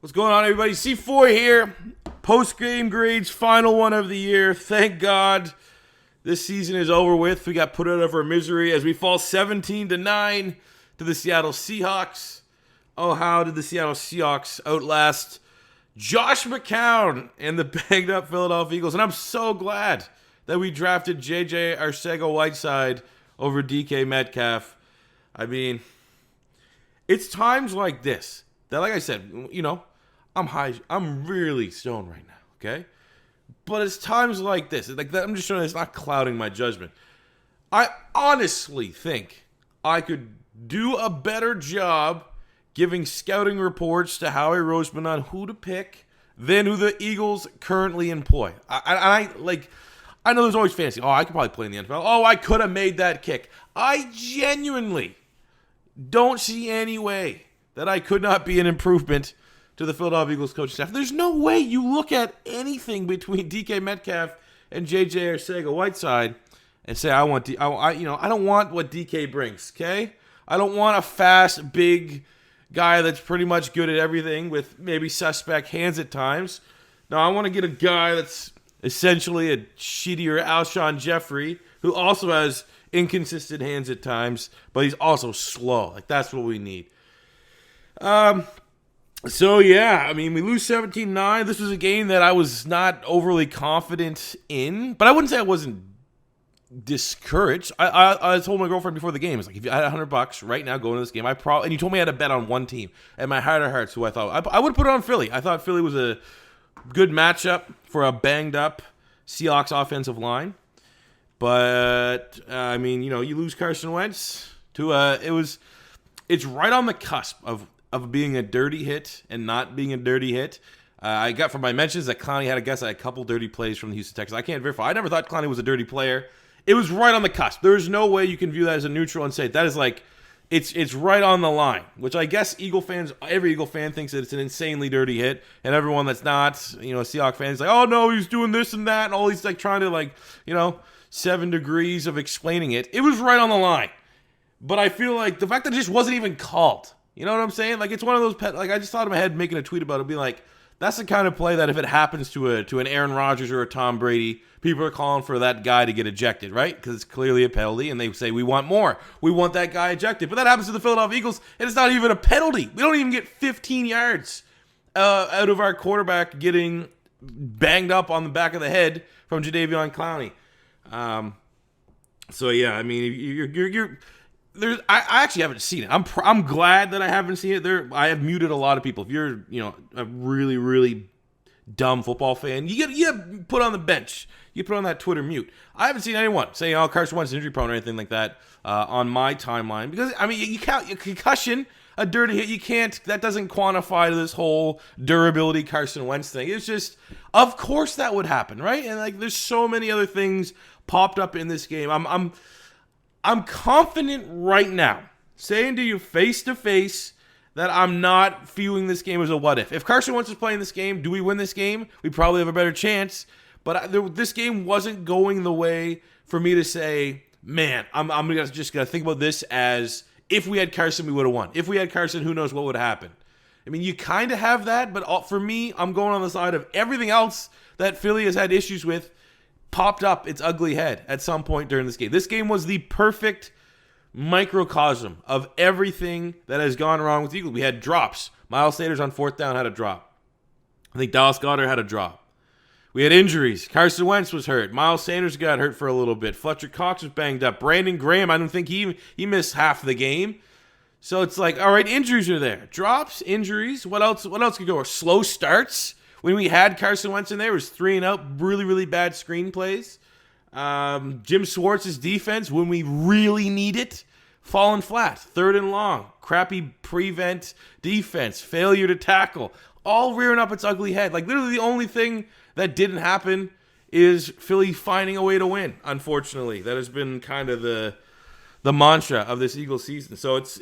What's going on, everybody? C4 here. Post-game grades, final one of the year. Thank God this season is over with. We got put out of our misery as we fall 17-9 to the Seattle Seahawks. Oh, how did the Seattle Seahawks outlast Josh McCown and the banged-up Philadelphia Eagles? And I'm so glad that we drafted J.J. Arcega-Whiteside over DK Metcalf. I mean, it's times like this that, like I said, I'm really stoned right now, okay? But it's times like this. Like that, I'm just showing it's not clouding my judgment. I honestly think I could do a better job giving scouting reports to Howie Roseman on who to pick than who the Eagles currently employ. I know there's always fantasy. Oh, I could probably play in the NFL. Oh, I could have made that kick. I genuinely don't see any way that I could not be an improvement to the Philadelphia Eagles coaching staff. There's no way you look at anything between DK Metcalf and JJ Arcega-Whiteside and say, I don't want what DK brings, okay? I don't want a fast, big guy that's pretty much good at everything with maybe suspect hands at times. No, I want to get a guy that's essentially a shittier Alshon Jeffrey who also has inconsistent hands at times, but he's also slow. Like, that's what we need. So, yeah, I mean, we lose 17-9. This was a game that I was not overly confident in, but I wouldn't say I wasn't discouraged. I told my girlfriend before the game, it's like, if you had $100 right now going to this game, and you told me I had to bet on one team, and my heart of hearts, who I thought, I would have put it on Philly. I thought Philly was a good matchup for a banged-up Seahawks offensive line. But, I mean, you lose Carson Wentz to it's right on the cusp of being a dirty hit and not being a dirty hit. I got from my mentions that Clowney had a couple dirty plays from the Houston Texans. I can't verify. I never thought Clowney was a dirty player. It was right on the cusp. There's no way you can view that as a neutral and say that is like it's right on the line, which I guess every Eagle fan thinks that it's an insanely dirty hit, and everyone that's not, a Seahawks fan is like, oh no, he's doing this and that, and all these like trying to 7 degrees of explaining it. It was right on the line. But I feel like the fact that it just wasn't even called. You know what I'm saying? Like, it's one of those I just thought in my head making a tweet about it, being like, that's the kind of play that if it happens to an Aaron Rodgers or a Tom Brady, people are calling for that guy to get ejected, right? Because it's clearly a penalty, and they say, we want more. We want that guy ejected. But that happens to the Philadelphia Eagles, and it's not even a penalty. We don't even get 15 yards out of our quarterback getting banged up on the back of the head from Jadeveon Clowney. So, yeah, I mean, you're I actually haven't seen it. I'm glad that I haven't seen it. I have muted a lot of people. If you're a really, really dumb football fan, you get put on the bench. You put on that Twitter mute. I haven't seen anyone saying, "Oh, Carson Wentz is injury prone" or anything like that on my timeline, because I mean, you count a concussion, a dirty hit. You can't. That doesn't quantify to this whole durability Carson Wentz thing. It's just, of course, that would happen, right? And like, there's so many other things popped up in this game. I'm confident right now, saying to you face to face, that I'm not viewing this game as a what if. If Carson Wentz is playing this game, do we win this game? We probably have a better chance. But this game wasn't going the way for me to say, man, I'm just gonna think about this as if we had Carson, we would have won. If we had Carson, who knows what would happen. I mean, you kind of have that, but for me, I'm going on the side of everything else that Philly has had issues with popped up its ugly head at some point during this game. This game was the perfect microcosm of everything that has gone wrong with the Eagles. We had drops. Miles Sanders on fourth down had a drop. I think Dallas Goedert had a drop. We had injuries. Carson Wentz was hurt. Miles Sanders got hurt for a little bit. Fletcher Cox was banged up. Brandon Graham, I don't think he missed half the game. So it's like, all right, injuries are there. Drops, injuries. What else could go? Slow starts. When we had Carson Wentz in there, it was 3 and out, really, really bad screenplays. Jim Schwartz's defense, when we really need it, falling flat. 3rd and long, crappy prevent defense, failure to tackle, all rearing up its ugly head. Like, literally the only thing that didn't happen is Philly finding a way to win, unfortunately. That has been kind of the mantra of this Eagles season. So it's,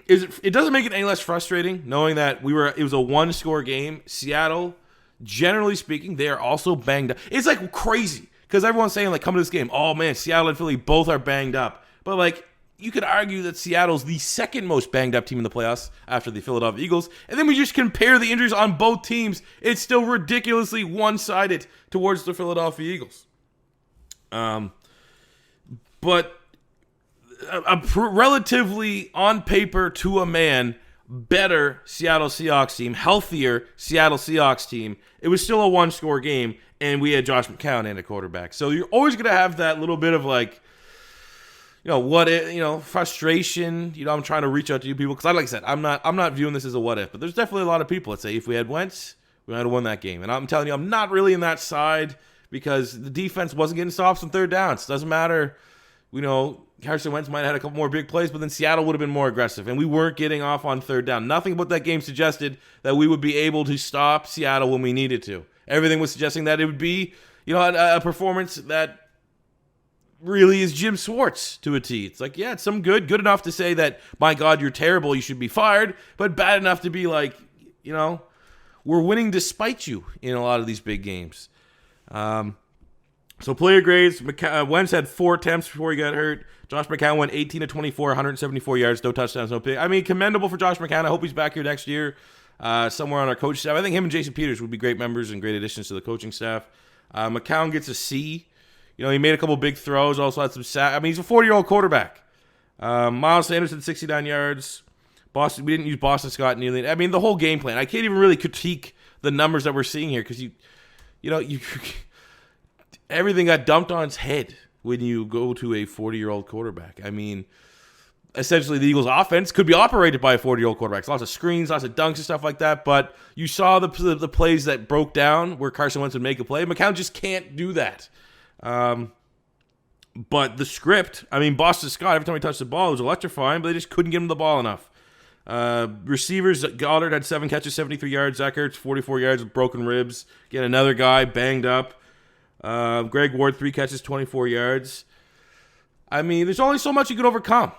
it doesn't make it any less frustrating knowing that it was a 1-score game. Seattle, generally speaking, they are also banged up. It's like crazy because everyone's saying, like, come to this game, oh man, Seattle and Philly both are banged up. But like, you could argue that Seattle's the second most banged up team in the playoffs after the Philadelphia Eagles. And then we just compare the injuries on both teams. It's still ridiculously one-sided towards the Philadelphia Eagles. But a relatively, on paper, to a man, better Seattle Seahawks team, healthier Seattle Seahawks team. It was still a one-score game, and we had Josh McCown and a quarterback. So you're always going to have that little bit of like, frustration. I'm trying to reach out to you people because, like I said, I'm not viewing this as a what if, but there's definitely a lot of people that say if we had Wentz, we might have won that game. And I'm telling you, I'm not really in that side because the defense wasn't getting stops on third downs. Doesn't matter. Carson Wentz might have had a couple more big plays, but then Seattle would have been more aggressive, and we weren't getting off on third down. Nothing about that game suggested that we would be able to stop Seattle when we needed to. Everything was suggesting that it would be, a performance that really is Jim Schwartz to a T. It's like, yeah, it's some good enough to say that, my God, you're terrible, you should be fired, but bad enough to be like, we're winning despite you in a lot of these big games. So player grades, Wentz had 4 attempts before he got hurt. Josh McCown went 18 to 24, 174 yards, no touchdowns, no pick. I mean, commendable for Josh McCown. I hope he's back here next year somewhere on our coaching staff. I think him and Jason Peters would be great members and great additions to the coaching staff. McCown gets a C. He made a couple big throws, also had some sacks. I mean, he's a 40-year-old quarterback. Miles Sanders had 69 yards. We didn't use Boston Scott nearly. I mean, the whole game plan. I can't even really critique the numbers that we're seeing here because everything got dumped on its head when you go to a 40-year-old quarterback. I mean, essentially the Eagles' offense could be operated by a 40-year-old quarterback. Lots of screens, lots of dunks and stuff like that, but you saw the plays that broke down where Carson Wentz would make a play. McCown just can't do that. But the script, Boston Scott, every time he touched the ball, it was electrifying, but they just couldn't get him the ball enough. Receivers, Goddard had 7 catches, 73 yards. Zach Ertz, 44 yards with broken ribs. Again, another guy banged up. Greg Ward, 3 catches, 24 yards. There's only so much you could overcome.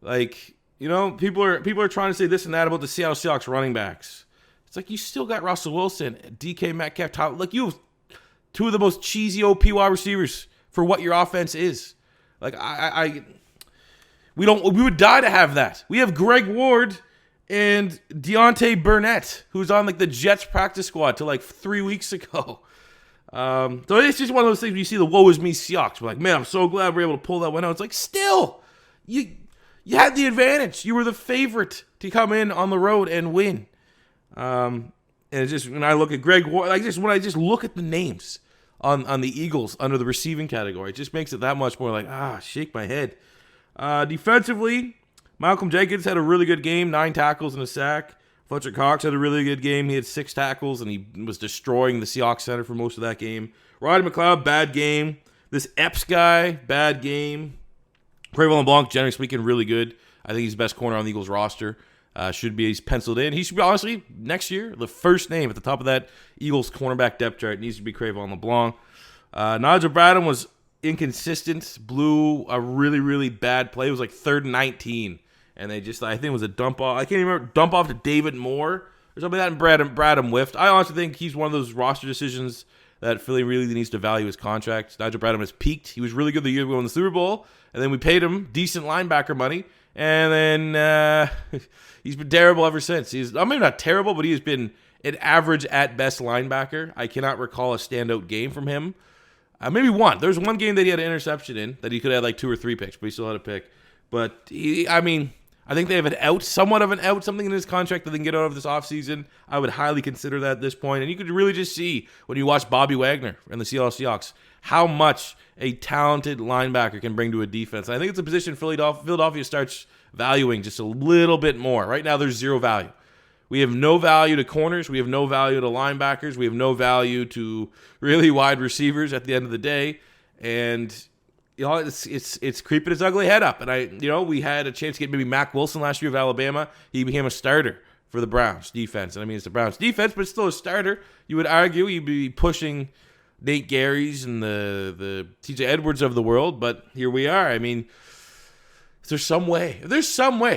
People are trying to say this and that about the Seattle Seahawks running backs. It's like you still got Russell Wilson, DK Metcalf, Tyler. Like you have 2 of the most cheesy OP wide receivers for what your offense is. Like we would die to have that. We have Greg Ward and Deontay Burnett, who's on the Jets practice squad till 3 weeks ago. So it's just one of those things where you see the woe is me Seahawks. We're like, man, I'm so glad we're able to pull that one out. It's like, still, you had the advantage. You were the favorite to come in on the road and win. And it's just, when I look at Greg Ward, when I just look at the names on the Eagles under the receiving category, it just makes it that much more shake my head. Defensively, Malcolm Jenkins had a really good game, 9 tackles and a sack. Fletcher Cox had a really good game. He had 6 tackles, and he was destroying the Seahawks center for most of that game. Roddy McLeod, bad game. This Epps guy, bad game. Crayvon LeBlanc, generally speaking, really good. I think he's the best corner on the Eagles roster. He's penciled in. He should be, honestly, next year, the first name at the top of that Eagles cornerback depth chart needs to be Crayvon LeBlanc. Nigel Bradham was inconsistent, blew a really, really bad play. It was 3rd and 19. And they just, I think it was a dump off. I can't even remember, dump off to David Moore or something like that, and Bradham whiffed. I honestly think he's one of those roster decisions that Philly really needs to value his contract. Nigel Bradham has peaked. He was really good the year we won the Super Bowl, and then we paid him decent linebacker money, and then he's been terrible ever since. Maybe not terrible, but he has been an average at best linebacker. I cannot recall a standout game from him. Maybe one. There's one game that he had an interception in that he could have 2 or 3 picks, but he still had a pick. But I think they have somewhat of an out, something in his contract that they can get out of this offseason. I would highly consider that at this point. And you could really just see when you watch Bobby Wagner and the Seattle Seahawks how much a talented linebacker can bring to a defense. And I think it's a position Philadelphia starts valuing just a little bit more. Right now, there's 0 value. We have no value to corners. We have no value to linebackers. We have no value to really wide receivers at the end of the day. And it's creeping its ugly head up. And we had a chance to get maybe Mack Wilson last year of Alabama. He became a starter for the Browns defense. And it's the Browns defense, but it's still a starter. You would argue you'd be pushing Nate Gary's and the TJ Edwards of the world, but here we are. There's some way.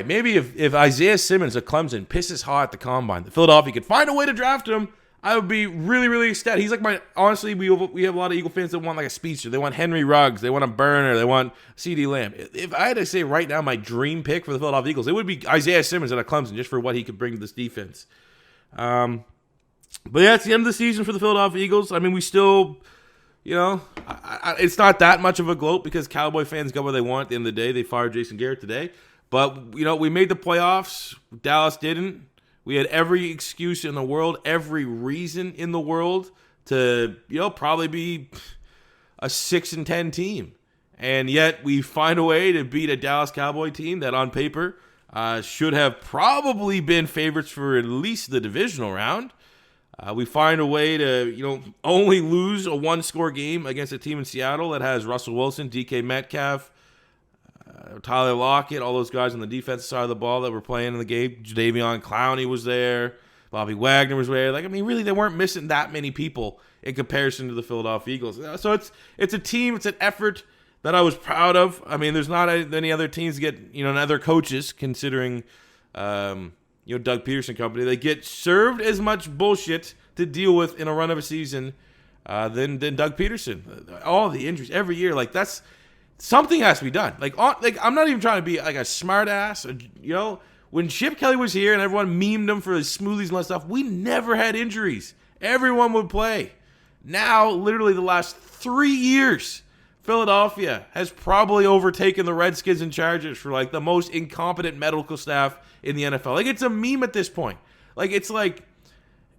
Maybe if Isaiah Simmons of Clemson pisses hot at the combine, that Philadelphia could find a way to draft him. I would be really, really ecstatic. He's like honestly, we have a lot of Eagle fans that want like a speedster. They want Henry Ruggs. They want a burner. They want CeeDee Lamb. If I had to say right now my dream pick for the Philadelphia Eagles, it would be Isaiah Simmons out of Clemson just for what he could bring to this defense. But yeah, it's the end of the season for the Philadelphia Eagles. I mean, we still, it's not that much of a gloat because Cowboy fans got what they want at the end of the day. They fired Jason Garrett today. But, we made the playoffs. Dallas didn't. We had every excuse in the world, every reason in the world to, probably be a 6-10 team. And yet we find a way to beat a Dallas Cowboy team that on paper should have probably been favorites for at least the divisional round. We find a way to, only lose a one-score game against a team in Seattle that has Russell Wilson, DK Metcalf, Tyler Lockett, all those guys on the defensive side of the ball that were playing in the game. Jadeveon Clowney was there. Bobby Wagner was there. Really, they weren't missing that many people in comparison to the Philadelphia Eagles. So it's a team, it's an effort that I was proud of. I mean, there's not any other teams that get, other coaches, considering, Doug Peterson company. They get served as much bullshit to deal with in a run of a season than Doug Peterson. All the injuries every year, that's something has to be done. I'm not even trying to be like a smart ass. When Chip Kelly was here and everyone memed him for his smoothies and all that stuff, we never had injuries. Everyone would play. Now, literally the last 3 years, Philadelphia has probably overtaken the Redskins and Chargers for the most incompetent medical staff in the NFL. It's a meme at this point. It's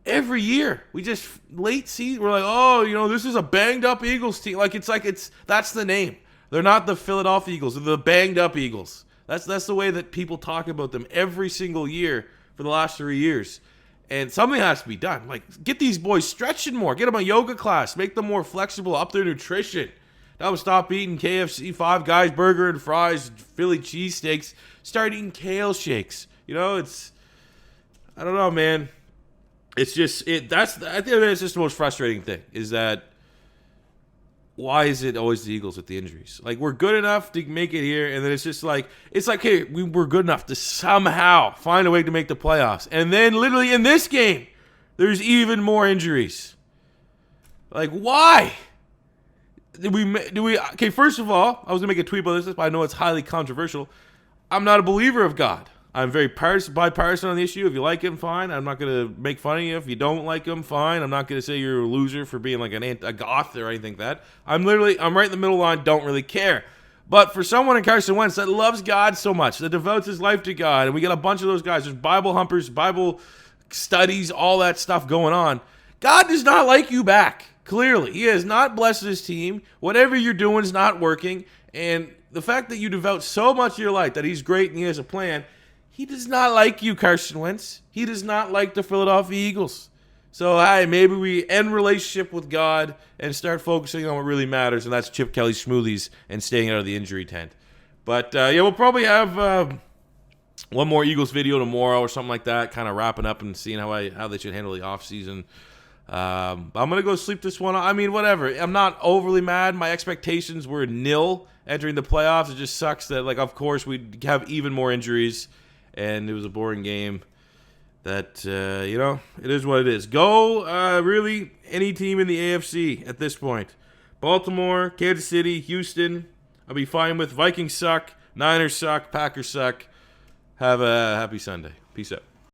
every year we just late season we're this is a banged up Eagles team. That's the name. They're not the Philadelphia Eagles. They're the banged-up Eagles. That's the way that people talk about them every single year for the last 3 years. And something has to be done. Get these boys stretching more. Get them a yoga class. Make them more flexible. Up their nutrition. That would stop eating KFC, Five Guys burger and fries, Philly cheesesteaks. Start eating kale shakes. It's... I don't know, man. It's just... I think that's just the most frustrating thing, is that why is it always the Eagles with the injuries? We're good enough to make it here, and then it's just hey, we're good enough to somehow find a way to make the playoffs. And then literally in this game, there's even more injuries. Why? Okay, first of all, I was going to make a tweet about this, but I know it's highly controversial. I'm not a believer of God. I'm very bipartisan on the issue. If you like him, fine. I'm not going to make fun of you. If you don't like him, fine. I'm not going to say you're a loser for being a goth or anything like that. I'm right in the middle line, don't really care. But for someone in Carson Wentz that loves God so much, that devotes his life to God, and we got a bunch of those guys, there's Bible humpers, Bible studies, all that stuff going on. God does not like you back, clearly. He has not blessed his team. Whatever you're doing is not working. And the fact that you devote so much of your life that he's great and he has a plan, he does not like you, Carson Wentz. He does not like the Philadelphia Eagles. So, maybe we end relationship with God and start focusing on what really matters, and that's Chip Kelly smoothies and staying out of the injury tent. But, we'll probably have one more Eagles video tomorrow or something like that, kind of wrapping up and seeing how they should handle the offseason. I'm going to go sleep this one. I mean, whatever. I'm not overly mad. My expectations were nil entering the playoffs. It just sucks that, of course, we'd have even more injuries. And it was a boring game that, it is what it is. Go, really, any team in the AFC at this point. Baltimore, Kansas City, Houston, I'll be fine with. Vikings suck. Niners suck. Packers suck. Have a happy Sunday. Peace out.